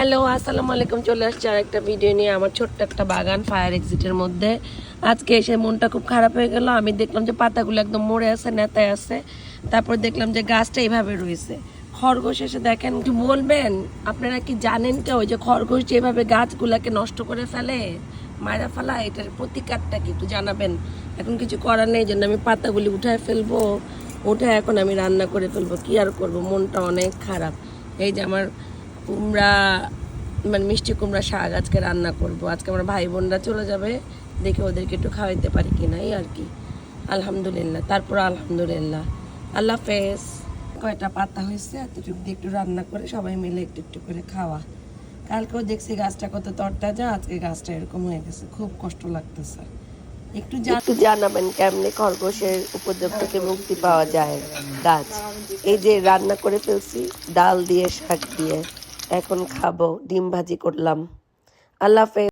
Hello, আসসালামু আলাইকুম। চলে আসছে আর একটা ভিডিও নিয়ে আমার ছোট্ট একটা বাগান ফায়ার এক্সিটের মধ্যে। আজকে এসে মনটা খুব খারাপ হয়ে গেল। আমি দেখলাম যে পাতাগুলো একদম মরে আছে, নেতায় আছে। তারপর দেখলাম যে গাছটা এইভাবে রয়েছে। খরগোশ এসে দেখেন, কি বলবেন আপনারা কি জানেন কেউ যে খরগোশ যেভাবে গাছগুলাকে নষ্ট করে ফেলে, মারা ফেলা, এটার প্রতিকারটা কি একটু জানাবেন। এখন কিছু করার নেই, জন্য আমি পাতাগুলি উঠায় ফেলবো, উঠে এখন আমি রান্না করে ফেলবো। কি আর করবো, মনটা অনেক খারাপ। এই যে আমার কুমড়া, মানে মিষ্টি কুমড়া শাক আজকে রান্না করব। আজকে আমার ভাই বোনরা চলে যাবে, দেখে ওদেরকে একটু খাওয়াইতে পারি কিনা, এই আর কি। আলহামদুলিল্লাহ, তারপর আলহামদুলিল্লাহ। আল্লাহ হাফেজ। কয়টা পাতা হয়েছে, এতটুকু দিয়ে একটু রান্না করে সবাই মিলে একটু একটু করে খাওয়া। কালকেও দেখছি গাছটা কত তরতাজা, আজকে গাছটা এরকম হয়ে গেছে, খুব কষ্ট লাগতেছে। একটু জানাবেন কেমনে খরগোশের উপদ্রব থেকে মুক্তি পাওয়া যায়। গাছ এই যে রান্না করে ফেলছি ডাল দিয়ে, শাক দিয়ে, এখন খাবো। ডিম ভাজি করলাম। আল্লাহ হাফেজ।